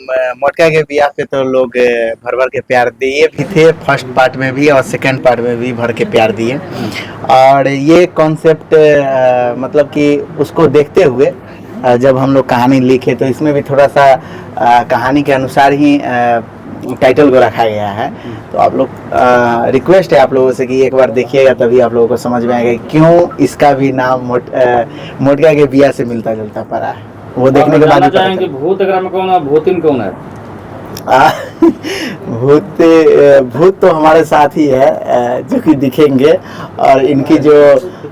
मोटका के बियाह पे तो लोग भर भर के प्यार दिए भी थे, फर्स्ट पार्ट में भी और सेकंड पार्ट में भी भर के प्यार दिए। और ये कॉन्सेप्ट मतलब कि उसको देखते हुए जब हम लोग कहानी लिखे तो इसमें भी थोड़ा सा कहानी के अनुसार ही टाइटल को रखा गया है। तो आप लोग रिक्वेस्ट है आप लोगों से कि एक बार देखिएगा, तभी आप लोगों को समझ में आएगा क्यों इसका भी नाम मोटका के बिया से मिलता जुलता पड़ा है। वो देखने के बाद ही पता चाहेंगे भूत अगर में कौन है, भूतिन कौन है? भूत तो हमारे साथ ही है जो कि दिखेंगे। और इनकी जो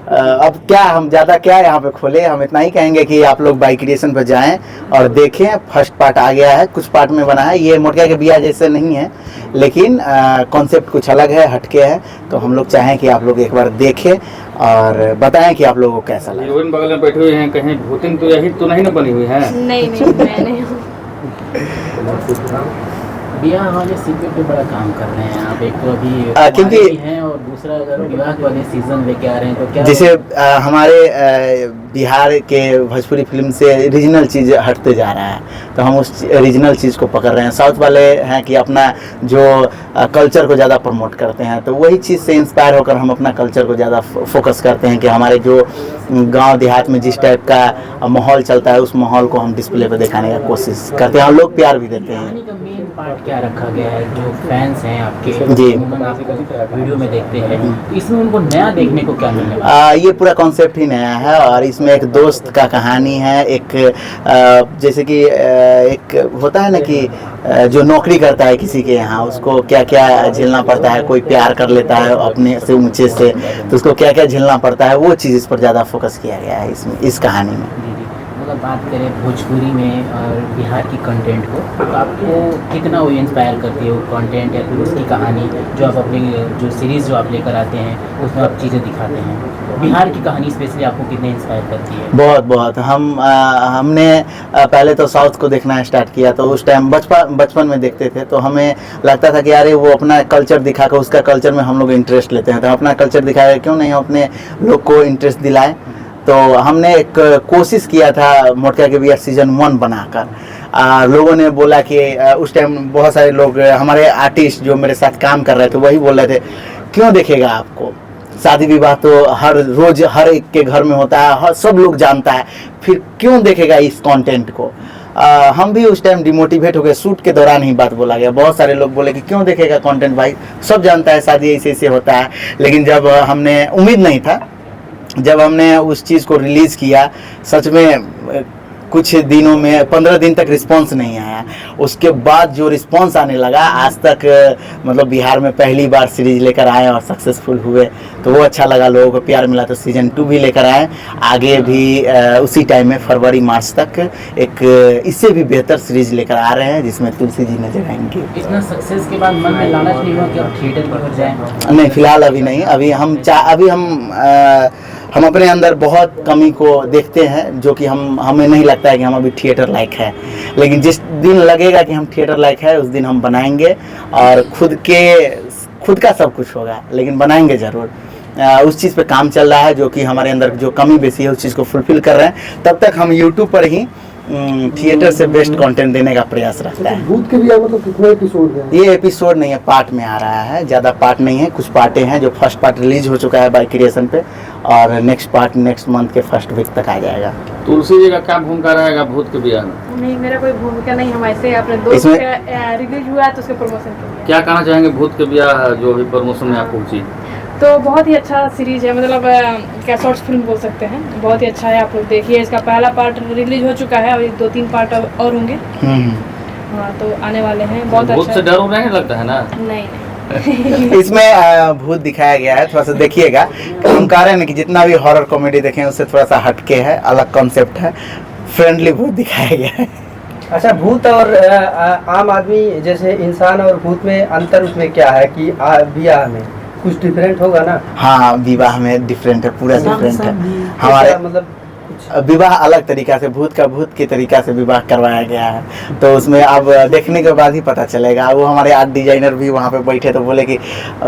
अब क्या हम ज़्यादा क्या यहाँ पे खोले, हम इतना ही कहेंगे कि आप लोग बाई क्रिएशन पर जाएं और देखें। फर्स्ट पार्ट आ गया है, कुछ पार्ट में बना है, ये मोटका के बिया जैसे नहीं है, लेकिन कॉन्सेप्ट कुछ अलग है, हटके है। तो हम लोग चाहें कि आप लोग एक बार देखें और बताएं कि आप लोगों को कैसा लगा। हीरोइन बगल में बैठी हुई हैं, कहीं भूतिन तो यही तो नहीं ना बनी हुई है? नहीं नहीं, मैं नहीं हूँ। विवाह वाले सीक्वेंस पे बड़ा काम कर रहे हैं आप। एक तो अभी क्योंकि जैसे हमारे बिहार के भोजपुरी फिल्म से रीजनल चीज़ हटते जा रहा है, तो हम उस रीजनल चीज़ को पकड़ रहे हैं। साउथ वाले हैं कि अपना जो कल्चर को ज़्यादा प्रमोट करते हैं, तो वही चीज़ से इंस्पायर होकर हम अपना कल्चर को ज़्यादा फोकस करते हैं कि हमारे जो गांव देहात में जिस टाइप का माहौल चलता है उस माहौल को हम डिस्प्ले पे दिखाने का कोशिश करते हैं और लोग प्यार भी देते हैं। कहानी का मेन पार्ट क्या रखा गया है? जो फैंस हैं आपके जी। वीडियो में देखते हैं, तो इसमें उनको नया देखने को क्या मिलने वाला है? ये पूरा कॉन्सेप्ट ही नया है और इसमें एक दोस्त का कहानी है। एक जैसे कि एक होता है ना कि जो नौकरी करता है किसी के यहाँ, उसको क्या क्या झेलना पड़ता है। कोई प्यार कर लेता है अपने से ऊंचे से, तो उसको क्या क्या झेलना पड़ता है, वो चीज़ इस पर ज़्यादा फोकस किया गया है इसमें, इस कहानी में। मतलब बात करें भोजपुरी में और बिहार की कंटेंट को, तो आपको कितना वो इंस्पायर करती है वो कंटेंट या फिर उसकी कहानी जो आप अपनी जो सीरीज़ जो आप लेकर आते हैं उसमें आप चीज़ें दिखाते हैं? बिहार की कहानी स्पेशली आपको कितने इंस्पायर करती है? बहुत बहुत। हमने पहले तो साउथ को देखना स्टार्ट किया, तो उस टाइम बचपन में देखते थे, तो हमें लगता था कि अरे वो अपना कल्चर दिखाकर उसका कल्चर में हम लोग इंटरेस्ट लेते हैं, तो अपना कल्चर दिखाया क्यों नहीं अपने लोग को इंटरेस्ट दिलाएं। तो हमने एक कोशिश किया था मोटका के बिया सीजन 1 बनाकर। लोगों ने बोला कि उस टाइम बहुत सारे लोग हमारे आर्टिस्ट जो मेरे साथ काम कर रहे थे वही बोल रहे थे क्यों देखेगा आपको, शादी विवाह तो हर रोज हर एक के घर में होता है, सब लोग जानता है, फिर क्यों देखेगा इस कंटेंट को। हम भी उस टाइम डिमोटिवेट हो गए, शूट के दौरान ही बात बोला गया। बहुत सारे लोग बोले कि क्यों देखेगा कंटेंट, भाई सब जानता है शादी ऐसे ऐसे होता है। लेकिन जब हमने उम्मीद नहीं था, जब हमने उस चीज़ को रिलीज़ किया, सच में कुछ दिनों में 15 दिन तक रिस्पांस नहीं आया। उसके बाद जो रिस्पांस आने लगा, आज तक मतलब बिहार में पहली बार सीरीज लेकर आए और सक्सेसफुल हुए, तो वो अच्छा लगा, लोगों को प्यार मिला। तो सीजन 2 भी लेकर आए, आगे भी उसी टाइम में फरवरी मार्च तक एक इससे भी बेहतर सीरीज लेकर आ रहे हैं जिसमें तुलसी जी नजर आएंगे। इतना सक्सेस के बाद मन में लालच नहीं हुआ कि अब थिएटर की ओर जाएं? नहीं, फिलहाल अभी नहीं। अभी हम अपने अंदर बहुत कमी को देखते हैं, जो कि हमें नहीं लगता है कि हम अभी थिएटर लायक है। लेकिन जिस दिन लगेगा कि हम थिएटर लायक है, उस दिन हम बनाएंगे और खुद का सब कुछ होगा, लेकिन बनाएंगे ज़रूर। उस चीज़ पे काम चल रहा है, जो कि हमारे अंदर जो कमी बेसी है उस चीज़ को फुलफिल कर रहे हैं। तब तक हम यूट्यूब पर ही थिएटर से बेस्ट कंटेंट देने का प्रयास रखता है। भूत के बिया मतलब कितने एपिसोड हैं? ये एपिसोड नहीं है, पार्ट में आ रहा है, ज़्यादा पार्ट नहीं है, कुछ पार्टें हैं। जो फर्स्ट पार्ट रिलीज हो चुका है बाई क्रिएशन पे, और नेक्स्ट पार्ट नेक्स्ट मंथ के फर्स्ट वीक तक आ जाएगा। तुलसी जी का क्या भूमिका रहेगा भूत के बिया में? नहीं, मेरा कोई भूमिका नहीं, हम ऐसे अपने दोस्त का रिलीज हुआ तो उसके प्रमोशन के लिए। क्या कहना चाहेंगे भूत के बिया जो अभी प्रमोशन में आप पहुंची? तो बहुत ही अच्छा सीरीज है, मतलब क्या शॉर्ट्स फिल्म बोल सकते हैं, बहुत ही अच्छा है। आप लोग देखिए, इसका पहला पार्ट रिलीज हो चुका है और 2-3 पार्ट और होंगे। हाँ, तो आने वाले हैं। बहुत भूत अच्छा से डर नहीं लगता है ना? नहीं। इसमें भूत दिखाया गया है, थोड़ा सा देखिएगा। हम कह रहे हैं ना कि जितना भी हॉरर कॉमेडी देखें उससे थोड़ा सा हटके है, अलग कॉन्सेप्ट है, फ्रेंडली भूत दिखाया गया है। अच्छा, भूत और आम आदमी जैसे इंसान और भूत में अंतर उसमें क्या है कि बिया में कुछ डिफरेंट होगा ना? हाँ, विवाह में डिफरेंट है, पूरा डिफरेंट है। हमारे मतलब कुछ? विवाह अलग तरीका से, भूत का भूत के तरीका से विवाह करवाया गया है। तो उसमें अब देखने के बाद ही पता चलेगा। वो हमारे आर्ट डिजाइनर भी वहाँ पे बैठे तो बोले कि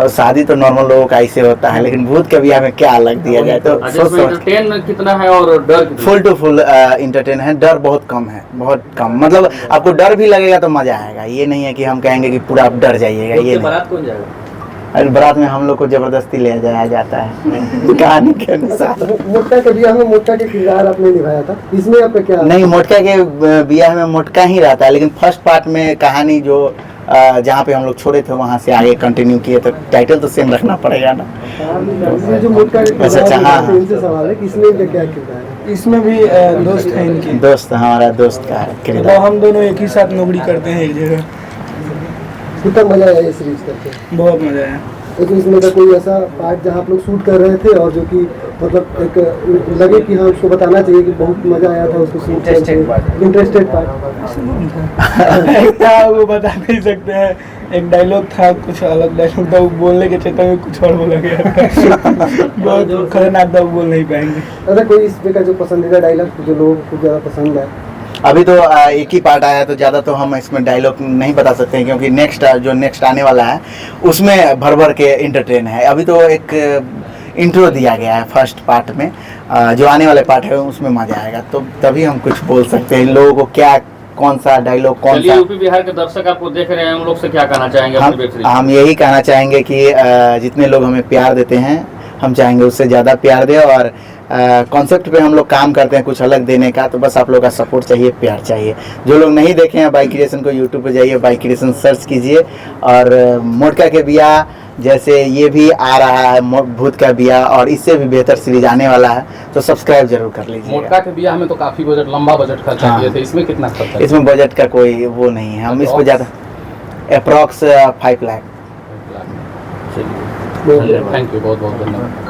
शादी तो नॉर्मल लोगों का ऐसे होता है, लेकिन भूत के ब्याह में क्या अलग दिया जाए। तो अच्छा, इसमें एंटरटेन कितना है और डर कितना? फुल टू फुल इंटरटेन है। डर बहुत कम है, बहुत कम। मतलब आपको डर भी लगेगा तो मजा आएगा। ये नहीं है कि हम कहेंगे कि पूरा आप डर जाइएगा, ये नहीं। बारात कौन जाएगा? अरे बारात में हम लोग को जबरदस्ती ले जाया जाता है कहानी के अनुसार। मोटका के ब्याह में मोटका के किरदार आपने निभाया था, इसमें आपका क्या? नहीं, मोटका के ब्याह में मोटका ही रहता है, लेकिन फर्स्ट पार्ट में कहानी जो जहाँ पे हम लोग छोड़े थे वहाँ से आगे कंटिन्यू किए, तो टाइटल तो सेम रखना पड़ेगा ना। ये जो मोटका के अच्छा, किरदार हाँ, है, इनसे सवाल है कि इसमें इनका क्या किरदार है? इसमें भी दोस्त है इनकी, दोस्त, हमारा दोस्त का तो किरदार। हम दोनों एक ही साथ नौकरी करते हैं एक जगह। कितना मजा आया ये सीरीज करके? बहुत मजा आया। एक इसमें का कोई ऐसा पार्ट जहाँ आप लोग शूट कर रहे थे और जो कि मतलब एक लगे कि हाँ उसको बताना चाहिए कि बहुत मजा आया था उसको शूट करके? इंटरेस्टेड पार्ट था वो बता नहीं सकते हैं। एक डायलॉग था, कुछ अलग डायलॉग था, वो बोलने के चक्कर में कुछ और बोला गया था। बहुत खतरनाक था, वो बोल नहीं पाएंगे। ऐसा कोई इसमें का जो पसंदीदा डायलॉग जो लोगों को ज़्यादा पसंद है? अभी तो एक ही पार्ट आया, तो ज़्यादा तो हम इसमें डायलॉग नहीं बता सकते हैं, क्योंकि नेक्स्ट आने वाला है उसमें भर भर के एंटरटेन है। अभी तो एक इंट्रो दिया गया है फर्स्ट पार्ट में, जो आने वाले पार्ट है उसमें मजा आएगा, तो तभी हम कुछ बोल सकते हैं लोगों को क्या, कौन सा डायलॉग, कौन चलिए, सा। यूपी बिहार के दर्शक आपको देख रहे हैं, उन लोग से क्या कहना चाहेंगे अपनी वेब सीरीज? हम यही कहना चाहेंगे कि जितने लोग हमें प्यार देते हैं, हम चाहेंगे उससे ज़्यादा प्यार दें, और कॉन्सेप्ट पे हम लोग काम करते हैं कुछ अलग देने का, तो बस आप लोग का सपोर्ट चाहिए, प्यार चाहिए। जो लोग नहीं देखे हैं बाई क्रिएशन को, यूट्यूब पे जाइए, बाई क्रिएशन सर्च कीजिए। और मोटका के बिया जैसे ये भी आ रहा है, भूत का बिया, और इससे भी बेहतर सीरीज आने वाला है, तो सब्सक्राइब जरूर कर लीजिए। मोटका के ब्याह में तो काफी बजट, लंबा बजट खर्चा हाँ। किए थे, इसमें कितना खर्चा? इसमें बजट का कोई वो नहीं है, हम इस पर ज़्यादा अप्रॉक्स 5 लाख। चलिए, थैंक यू, बहुत बहुत धन्यवाद।